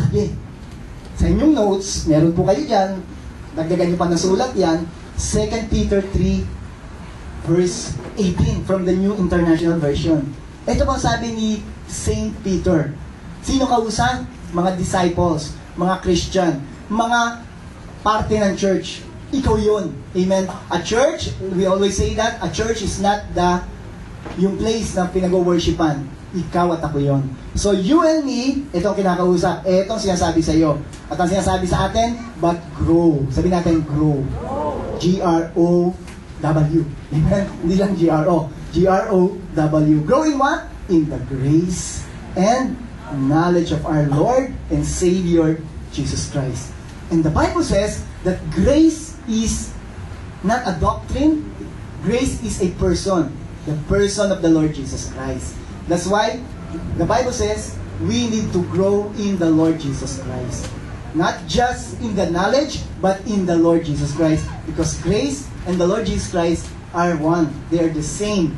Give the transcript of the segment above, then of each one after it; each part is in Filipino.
sabi? Sa inyong notes, meron po kayo dyan, dagdagan nyo pa ng sulat yan, 2 Peter 3, verse 18, from the New International Version. Ito pang sabi ni Saint Peter. Sino kausap? Mga disciples, mga Christian, mga parte ng church. Ikaw yun. Amen? A church, we always say that, a church is not yung place na pinag-worshipan. Ikaw at ako yun. So you and me, itong kinakausap, itong sinasabi sa iyo. At ang sinasabi sa atin, but grow. Sabi natin, grow. G-R-O-W. Amen? Hindi lang G-R-O. G-R-O-W. Grow in what? In the grace and knowledge of our Lord and Savior, Jesus Christ. And the Bible says that grace is not a doctrine. Grace is a person. The person of the Lord Jesus Christ. That's why the Bible says we need to grow in the Lord Jesus Christ. Not just in the knowledge, but in the Lord Jesus Christ. Because grace and the Lord Jesus Christ are one. They are the same.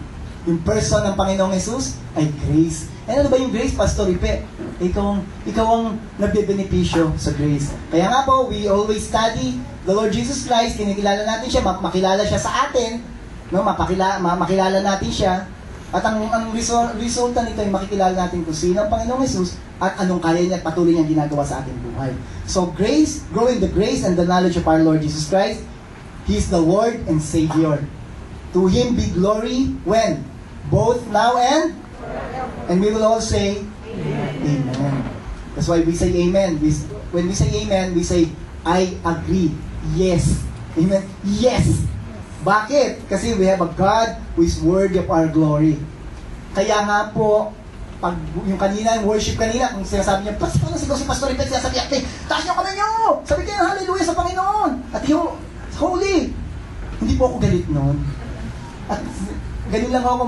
Yung person ng Panginoong Jesus ay grace. And ano ba yung grace, Pastor Ipe? Ikaw ang nagbebenepisyo sa grace. Kaya nga po, we always study the Lord Jesus Christ. Kinikilala natin siya, makilala siya sa atin. No? Makilala natin siya. At ang resulta nito ay makikilala natin kung sino ang Panginoong Jesus at anong kaya niya at patuloy niyang ginagawa sa ating buhay. So grace, growing the grace and the knowledge of our Lord Jesus Christ, He is the Lord and Savior. To Him be glory, when? Both now and we will all say, Amen. Amen. That's why we say Amen. When we say Amen, we say, I agree. Yes. Amen. Yes. Bakit? Kasi we have a God who is worthy of our glory. Kaya nga po, pag yung kanina, yung worship kanina, kung sinasabi niya, Pastor, sigaw si Pastor Ipet, sinasabi niya, taas niyo kamay niyo! Sabi kayo, hallelujah sa Panginoon! At yung holy! Hindi po ako galit noon. At ganun lang ako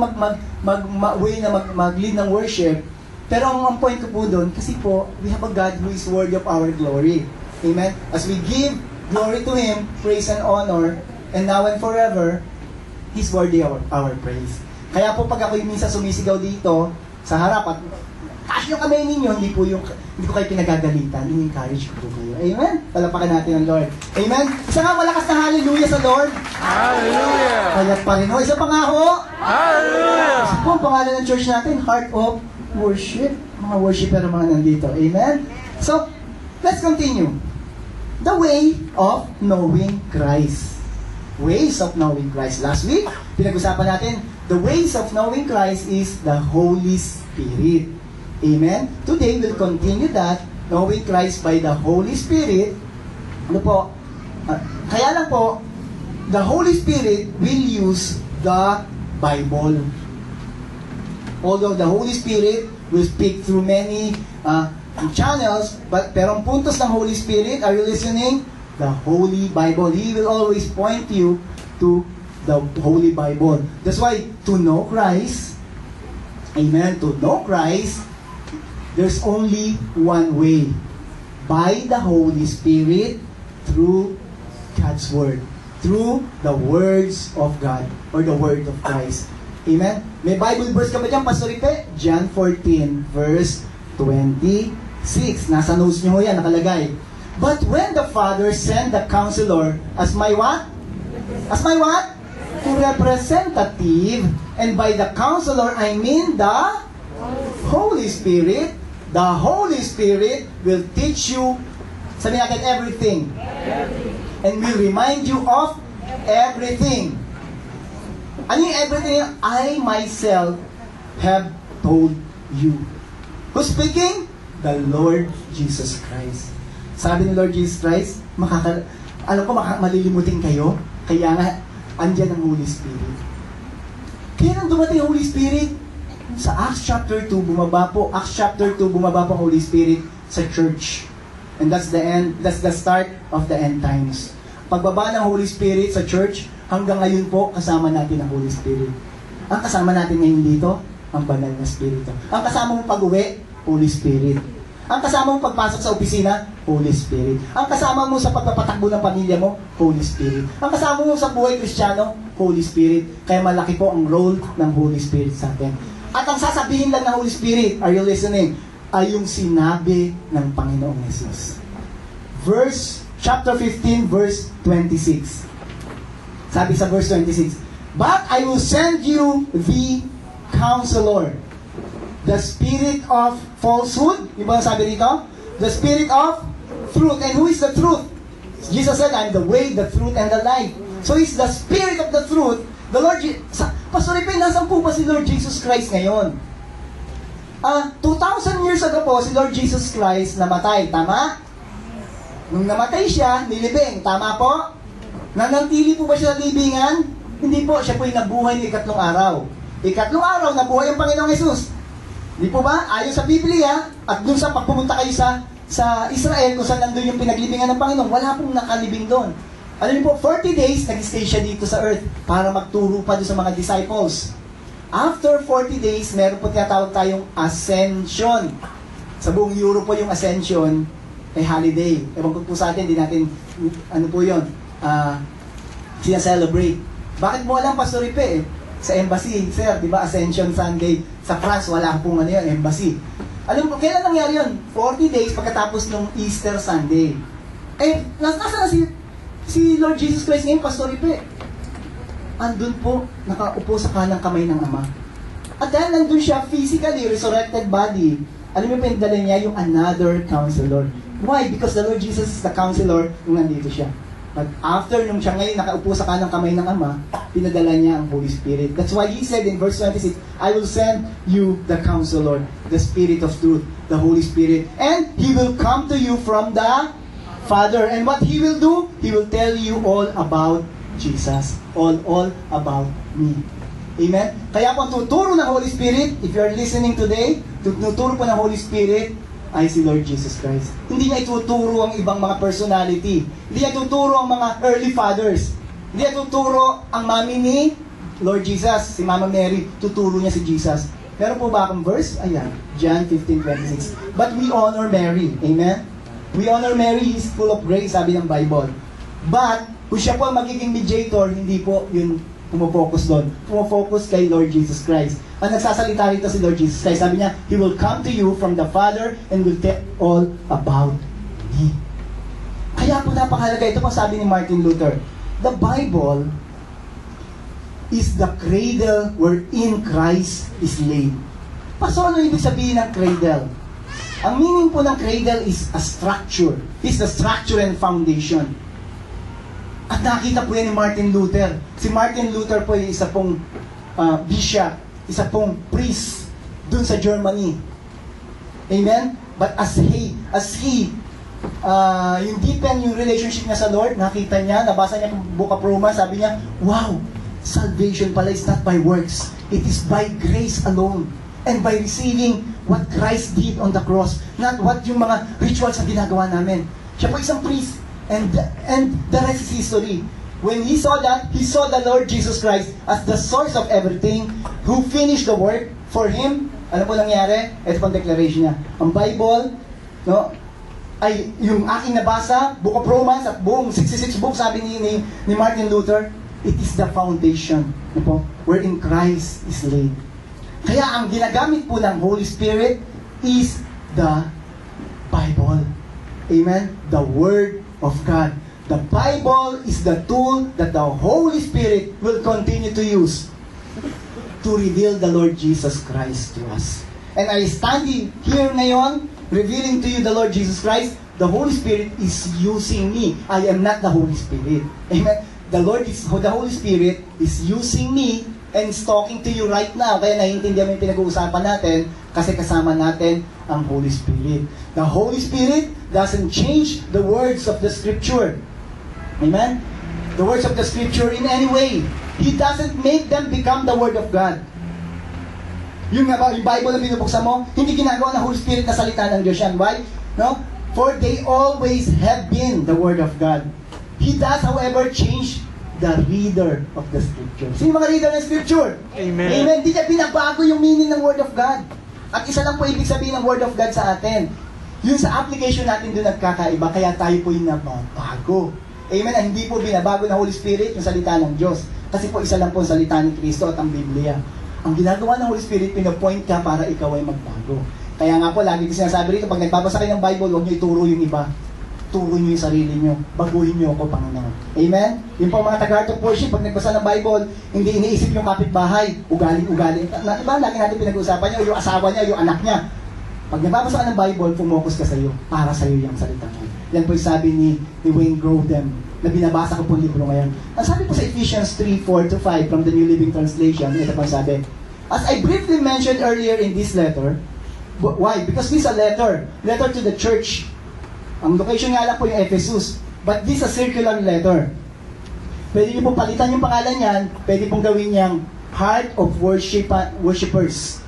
way na mag-lead ng worship. Pero ang point ko po doon, kasi po, we have a God who is worthy of our glory. Amen? As we give glory to Him, praise and honor, and now and forever, He's worthy of our praise. Kaya po pag ako yung minsan sumisigaw dito, sa harap, at taas yung kamay ninyo, hindi ko kayo pinagagalitan, in-encourage ko po kayo. Amen? Palapakan natin ang Lord. Amen? Isa nga malakas na hallelujah sa Lord. Hallelujah! Kaya pa rin. Isa pa nga ho. Hallelujah! Isa po ang pangalan ng church natin, Heart of Worship. Mga worshiper mga nandito. Amen? So, let's continue. The way of knowing Christ. Ways of knowing Christ. Last week, pinag-usapan natin, the ways of knowing Christ is the Holy Spirit. Amen? Today, we'll continue that, knowing Christ by the Holy Spirit. Ano po? Kaya lang po, the Holy Spirit will use the Bible. Although the Holy Spirit will speak through many channels, pero ang puntos ng Holy Spirit, are you listening? The Holy Bible. He will always point you to the Holy Bible. That's why, to know Christ, amen, to know Christ, there's only one way. By the Holy Spirit, through God's Word. Through the words of God, or the Word of Christ. Amen? May Bible verse ka ba dyan, Pastor Ipe? John 14, verse 26. Nasa notes nyo yan, nakalagay. But when the Father sent the Counselor as my what? As my what? Representative, and by the Counselor I mean the Holy Spirit. The Holy Spirit will teach you, sabi natin, everything. And will remind you of everything. Ano yung everything? I myself have told you. Who's speaking? The Lord Jesus Christ. Sabi ni Lord Jesus Christ, alam ko malilimutin kayo, kaya nga, andyan ang Holy Spirit. Kaya nang dumating ang Holy Spirit, sa Acts chapter 2, bumaba po ang Holy Spirit sa church. And that's the end, that's the start of the end times. Pagbaba ng Holy Spirit sa church, hanggang ngayon po, kasama natin ang Holy Spirit. Ang kasama natin ngayon dito, ang banal na Espiritu. Ang kasama mo pag-uwi, Holy Spirit. Ang kasama mo pagpasok sa opisina, Holy Spirit. Ang kasama mo sa pagpapatakbo ng pamilya mo, Holy Spirit. Ang kasama mo sa buhay Kristiyano, Holy Spirit. Kaya malaki po ang role ng Holy Spirit sa atin. At ang sasabihin lang ng Holy Spirit, are you listening? ay yung sinabi ng Panginoong Jesus. Chapter 15, verse 26. Sabi sa verse 26, "But I will send you the Counselor, the Spirit of falsehood." Yung ba sabi dito? The Spirit of truth. And who is the truth? Jesus said, "I'm the way, the truth, and the life." So He's the Spirit of the truth. The Lord, Pastor Ipin, nasan po ba si Lord Jesus Christ ngayon? 2,000 years ago po, si Lord Jesus Christ namatay. Tama? Nung namatay siya, nilibing. Tama po? Nanatili po ba siya sa libingan? Hindi po. Siya po yung nabuhay ng ikatlong araw. Ikatlong araw, nabuhay ang Panginoong Jesus. Hindi po ba? Ayon sa Biblia, at dun sa pagpumunta kayo sa Israel, kung saan nandun yung pinaglibingan ng Panginoon, wala pong nakalibing doon. Alam niyo po, 40 days, nag-stay siya dito sa earth para magturo pa doon sa mga disciples. After 40 days, meron po tinatawag tayong ascension. Sa buong Europe po yung ascension ay holiday. Ewan ko po sa atin, hindi natin, ano po yun, sinaselebrate. Bakit mo alam, Pastor Ipe? Sa embassy, sir, di ba, Ascension Sunday. Sa France, wala pong ano yun, embassy. Alam mo, kailan nangyari yun? 40 days pagkatapos ng Easter Sunday. Nasa na si Lord Jesus Christ ngayon, Pastor Ipe? Andun po, nakaupo sa kanang kamay ng Ama. At dahil nandun siya, physically, resurrected body, alam mo, pinadala niya yung another counselor. Why? Because the Lord Jesus is the counselor nung nandito siya. But after nung siya ngayon nakaupo sa kanang kamay ng Ama, pinadala niya ang Holy Spirit. That's why He said in verse 26, "I will send you the counselor, the Spirit of truth, the Holy Spirit, and He will come to you from the Father." And what He will do? He will tell you all about Jesus. All about me. Amen? Kaya po ang tuturo ng Holy Spirit, if you are listening today, tuturo po ng Holy Spirit ay si Lord Jesus Christ. Hindi niya ituturo ang ibang mga personality. Hindi niya ituturo ang mga early fathers. Hindi niya ituturo ang mami ni Lord Jesus, si Mama Mary. Tuturo niya si Jesus. Meron po ba akong verse? Ayan, John 15:26. But we honor Mary. Amen? We honor Mary, He's full of grace, sabi ng Bible. But, kung siya po ang magiging mediator, hindi po yun pumofocus doon. Pumofocus kay Lord Jesus Christ. Ang nagsasalita rito si Lord Jesus Christ, sabi niya, He will come to you from the Father and will tell all about me. Kaya po napakahalaga. Ito po sabi ni Martin Luther, the Bible is the cradle wherein Christ is laid. So ano ibig sabihin ng cradle? Ang meaning po ng cradle is a structure. It's the structure and foundation. At nakita po yan ni Martin Luther. Si Martin Luther po ay isa pong bishop, isa pong priest dun sa Germany. Amen? But as he yung deepen yung relationship niya sa Lord, nakita niya, nabasa niya yung Book of Romans, sabi niya, wow, salvation pala is not by works. It is by grace alone. And by receiving what Christ did on the cross. Not what yung mga rituals na ginagawa namin. Siya po isang priest. And the rest is history. When he saw that, he saw the Lord Jesus Christ as the source of everything, who finished the work for him. Ano po nangyari? Ito pong declaration niya. Ang Bible, no, ay yung aking nabasa, Book of Romans, at buong 66 books, sabi ni Martin Luther, it is the foundation, no po, wherein Christ is laid. Kaya ang ginagamit po ng Holy Spirit is the Bible. Amen? The Word of God. The Bible is the tool that the Holy Spirit will continue to use to reveal the Lord Jesus Christ to us. And I standing here ngayon, revealing to you the Lord Jesus Christ, the Holy Spirit is using me. I am not the Holy Spirit. Amen? The Holy Spirit is using me and is talking to you right now. Kaya naiintindihan mo yung pinag-uusapan natin kasi kasama natin ang Holy Spirit. The Holy Spirit doesn't change the words of the Scripture. Amen? The words of the Scripture in any way. He doesn't make them become the Word of God. Yung Bible na binubuksan mo, hindi ginagawa ng Holy Spirit na salita ng Diyos yan. Why? No? For they always have been the Word of God. He does, however, change the reader of the Scripture. Sino mga reader ng Scripture? Amen. Amen. Hindi niya binabago yung meaning ng Word of God. At isa lang po ibig sabihin ng Word of God sa atin. Yun sa application natin doon nagkakaiba, kaya tayo po yung nababago. Amen. At hindi po binabago ng Holy Spirit yung salita ng Diyos. Kasi po isa lang po ang salita ni Kristo at ang Biblia. Ang ginagawa ng Holy Spirit, pinapoint ka para ikaw ay magbago. Kaya nga po, lagi ko sinasabi rito, pag nagbabasa kayo ng Bible, huwag nyo ituro yung iba. Turo nyo yung sarili nyo. Baguhin nyo ako, Panginoon. Amen? Yung po mga taga-heart of worship, pag nagbasa ng Bible, hindi iniisip yung kapitbahay, ugali. Diba, lagi natin pinag-uusapan niya, yung asawa niya, yung anak niya. Pag nagbabasa ka ng Bible, focus ka sa'yo. Para sa'yo yung salita niya. Yan po yung sabi ni Wayne Grudem, na binabasa ko po yung libro ngayon. Ang sabi po sa Ephesians 3:4-5 from the New Living Translation, ito po sabi, as I briefly mentioned earlier in this letter, why? Because this is a letter to the church. Ang location nga lang po yung Ephesus. But this is a circular letter. Pwede niyo pong palitan yung pangalan niyan, pwede pong gawin niyang Heart of Worshippers.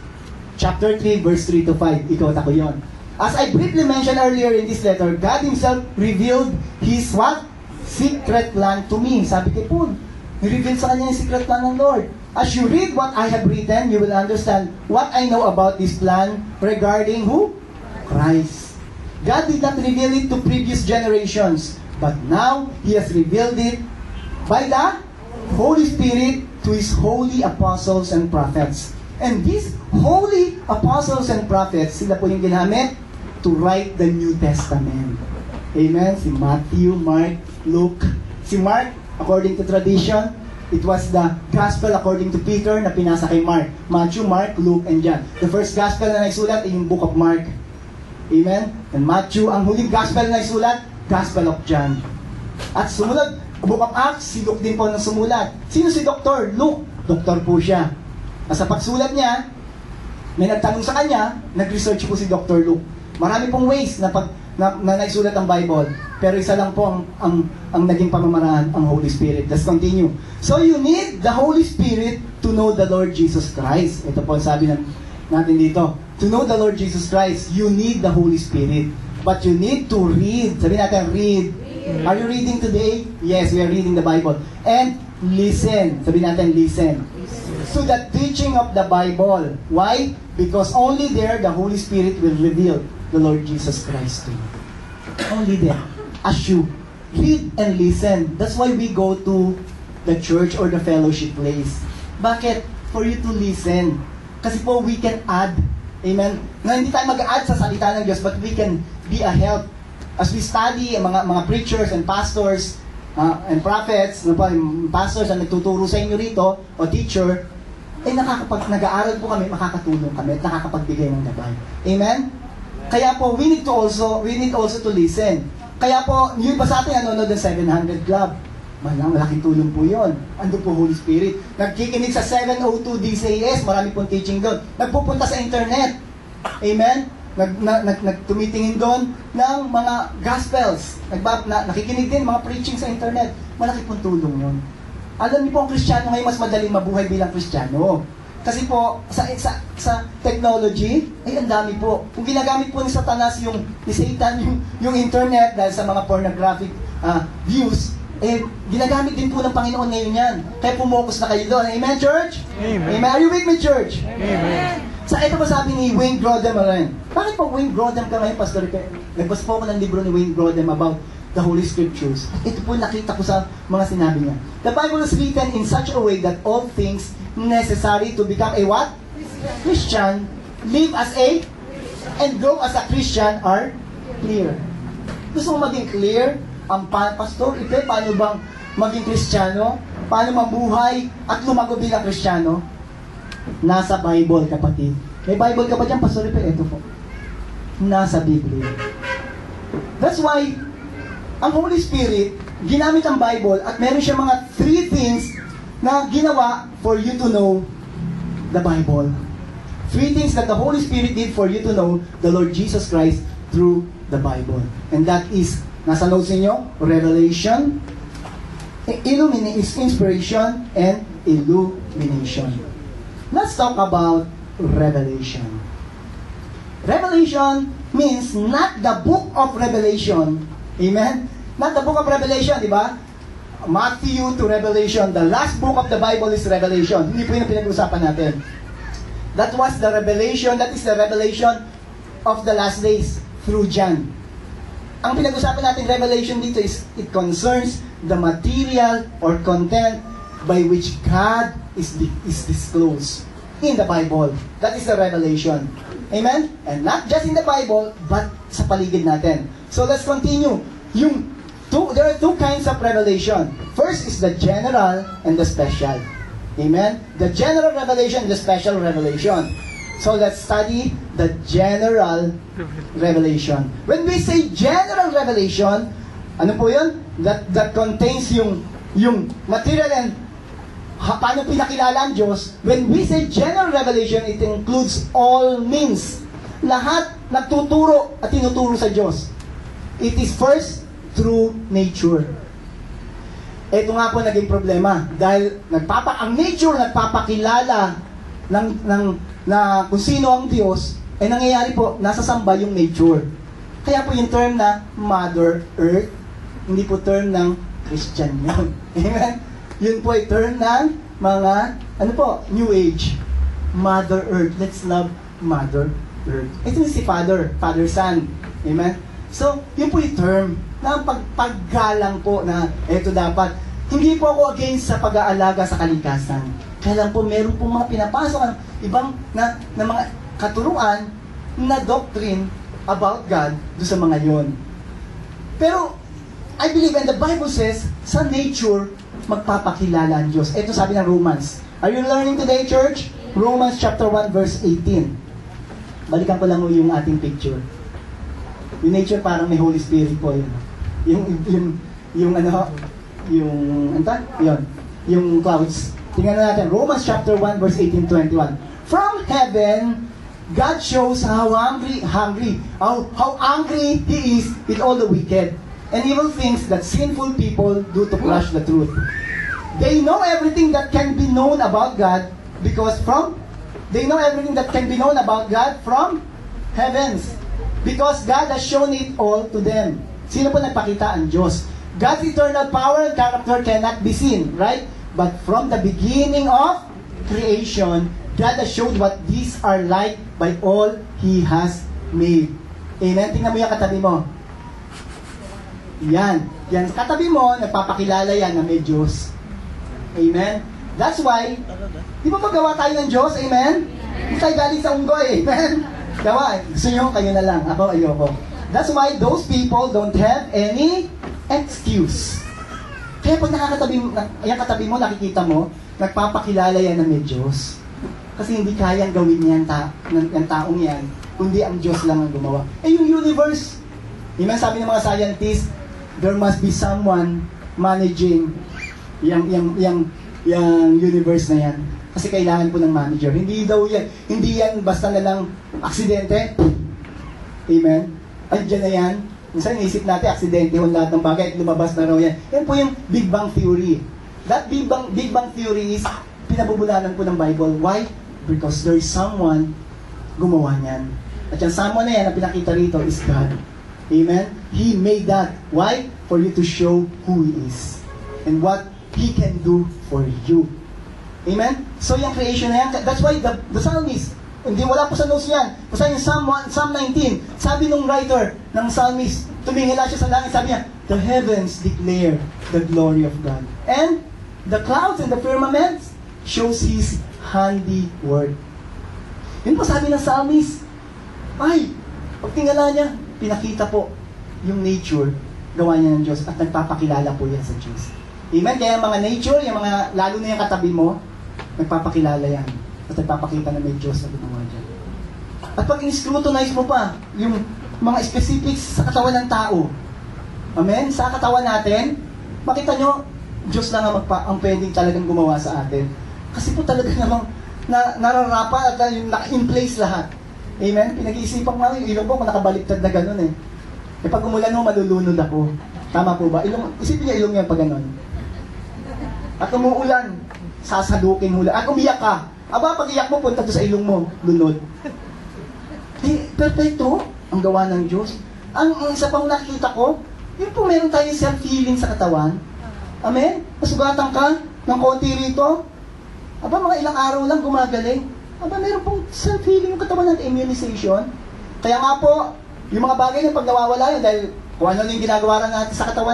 Chapter 3, verse 3-5. Ikot ako yun. As I briefly mentioned earlier in this letter, God Himself revealed His what? Secret plan to me. Sabi kay Paul, ni-reveal sa kanya yung secret plan ng Lord. As you read what I have written, you will understand what I know about this plan regarding who? Christ. God did not reveal it to previous generations, but now He has revealed it by the Holy Spirit to His holy apostles and prophets. And these holy apostles and prophets, sila po yung ginamit to write the New Testament. Amen? Si Matthew, Mark, Luke. Si Mark, according to tradition, it was the gospel according to Peter na pinasa kay Mark. Matthew, Mark, Luke, and John. The first gospel na naisulat ay yung book of Mark. Amen? And Matthew, ang huling gospel na isulat, Gospel of John. At sumunod, book of Acts, si Luke din po nang sumulat. Sino si Dr. Luke? Doktor po siya. At sa pagsulat niya, may nagtanong sa kanya, nag-research po si Dr. Luke. Marami pong ways na naisulat ang Bible. Pero isa lang po ang naging pamamaraan, ang Holy Spirit. Let's continue. So you need the Holy Spirit to know the Lord Jesus Christ. Ito po ang sabi natin dito. To know the Lord Jesus Christ, you need the Holy Spirit. But you need to read. Sabi natin, read. Are you reading today? Yes, we are reading the Bible. And listen. Sabi natin, listen. To the teaching of the Bible. Why? Because only there, the Holy Spirit will reveal the Lord Jesus Christ to you. Only there. As you read and listen. That's why we go to the church or the fellowship place. Bakit? For you to listen. Kasi po, we can add. Amen? Na hindi tayo mag-add sa salita ng Diyos, but we can be a help. As we study, mga preachers and pastors and prophets, yung pastors na nagtuturo sa inyo rito, o teacher, nag-aaral po kami, makakatulong kami, at nakakapagbigay ng gabay. Amen? Kaya po, we need also to listen. Kaya po, yung ba sa atin, nanonood ng 700 Club? Malaking tulong po yun. Ando po Holy Spirit. Nagkikinig sa 702 DCAS, marami pong teaching doon. Nagpupunta sa internet. Amen? Tumitingin doon ng mga gospels. Nakikinig din mga preaching sa internet. Malaki pong tulong yun. Alam niyo po, ang Kristiyano ngayon mas madaling mabuhay bilang Kristiyano. Kasi po, sa technology, ay ang dami po. Kung ginagamit po ni Satanas ni Satan, yung internet, dahil sa mga pornographic views, ginagamit din po ng Panginoon ngayon yan. Kaya pumokus na kayo doon. Amen, church? Amen. Amen. Are you with me, church? Amen. Sa ito pa sabi ni Wayne Grudem rin. Bakit po Wayne Grudem ka ngayon, Pastor? Nagbasa po ako ng libro ni Wayne Grudem about the Holy Scriptures. Ito po nakita ko sa mga sinabi niya. The Bible is written in such a way that all things necessary to become a what? Christian, live as a, and grow as a Christian are clear. Gusto mo maging clear? Ang pastor, paano bang maging Kristiyano? Paano mabuhay at lumago bilang Kristiyano? Nasa Bible, kapatid. May Bible ka ba dyan, Pastor Ipe? Ito po. Nasa Biblia. That's why, ang Holy Spirit, ginamit ang Bible at meron siya mga 3 things na ginawa for you to know the Bible. 3 things that the Holy Spirit did for you to know the Lord Jesus Christ through the Bible. And that is, nasa notes ninyo, revelation, inspiration, and illumination. Let's talk about revelation. Revelation means not the book of Revelation. Amen? Not the book of Revelation, di ba? Matthew to Revelation. The last book of the Bible is Revelation. Hindi po yung pinag-usapan natin. That was the revelation, that is the revelation of the last days through John. Ang pinag-usapan natin revelation dito is, it concerns the material or content by which God is disclosed in the Bible. That is the revelation. Amen? And not just in the Bible, but sa paligid natin. So let's continue. There are two kinds of revelation. First is the general and the special. Amen? The general revelation and the special revelation. So let's study the general revelation. When we say general revelation, ano po yun? That contains yung material and paano pinakilala ang Diyos. When we say general revelation, it includes all means. Lahat nagtuturo at tinuturo sa Diyos. It is first through nature. Ito nga po naging problema. Dahil ang nature nagpapakilala na kung sino ang Diyos, ay nangyayari po, nasasamba yung nature. Kaya po yung term na Mother Earth, hindi po term ng Christian yun. Amen? Yun po ay term ng mga, New Age. Mother Earth. Let's love Mother Earth. Ito si Father Son. Amen? So, yun po yung term na paggalang po na ito dapat. Hindi po ako against sa pag-aalaga sa kalikasan. Kaya lang po, meron po mga pinapasok ang ibang na mga katuruan na doctrine about God doon sa mga yon. Pero, I believe, and the Bible says, sa nature, magpapakilala ang Diyos. Ito sabi ng Romans. Are you learning today, church? Romans chapter 1, verse 18. Balikan ko lang yung ating picture. Yung nature parang may Holy Spirit po yun. Yung clouds. Tingnan natin, Romans chapter 1, verse 18-21. From heaven, God shows how angry He is with all the wicked and evil things that sinful people do to crush the truth. They know everything that can be known about God from heavens. Because God has shown it all to them. Sino po nagpakita? Ang Diyos. God's eternal power and character cannot be seen, right? But from the beginning of creation, God has showed what these are like by all He has made. Amen? Tingnan mo yung katabi mo. Yan. Katabi mo, nagpapakilala yan na may Diyos. Amen? That's why, di ba magawa tayo ng Diyos? Amen? Hindi tayo galing sa unggoy. Amen? Gawa. Gusto nyo, kayo na lang. Ako, ayoko. That's why those people don't have any excuse. Kaya pag yung katabi mo, nakikita mo, nagpapakilala yan na may Diyos. Kasi hindi kayang gawin yan ng taong yan, kundi ang Diyos lang ang gumawa. Yung universe, sabi ng mga scientists, there must be someone managing yung universe na yan. Kasi kailangan po ng manager. Hindi yan basta na lang aksidente. Amen? Andiyan na yan. Minsan naisip natin, aksidente yung lahat ng bagay, lumabas na raw yan. Yan po yung Big Bang Theory. That Big Bang Theory is pinabubulanan po ng Bible. Why? Because there is someone gumawa niyan. At yung someone na yan na pinakita rito is God. Amen? He made that. Why? For you to show who He is. And what He can do for you. Amen? So yung creation na yan, that's why the psalmist, hindi wala po sa notes yan. Basta yung Psalm 19, sabi nung writer ng psalmist, tumingala siya sa langit, sabi niya, the heavens declare the glory of God. And the clouds and the firmament shows His handiwork. Yun po sabi ng psalmist. Pag tingala niya, pinakita po yung nature, gawa niya ng Diyos at nagpapakilala po yan sa Diyos. Amen? Kaya mga nature, yung mga, lalo na yung katabi mo, nagpapakilala yan. At nagpapakita na may Diyos na gumawa dyan. At pag in-scrutinize mo pa, yung mga specifics sa katawan ng tao, amen? Sa katawan natin, makita nyo, Diyos lang ang pwedeng talagang gumawa sa atin. Kasi po talaga namang nararapa at yung in place lahat. Amen? Pinag-iisipan ko yung ilong ko kung nakabaliktad na gano'n eh. Pag umulan mo, malulunod ako. Tama po ba? Isipin niya ilong yan pag gano'n. At umuulan, sasalukin mo lang. At umiyak ka. Pag iyak mo, punta doon sa ilong mo, lunod. Perfecto ang gawa ng Diyos. Ang isa pang nakikita ko, yun po meron tayong self-healing sa katawan. Amen? Masugatan ka ng konti rito. Mga ilang araw lang gumagaling. Meron pong self-healing yung katawan ng immunization. Kaya nga po, yung mga bagay na pag nawawala yun, dahil kung ano yung ginagawa natin sa katawan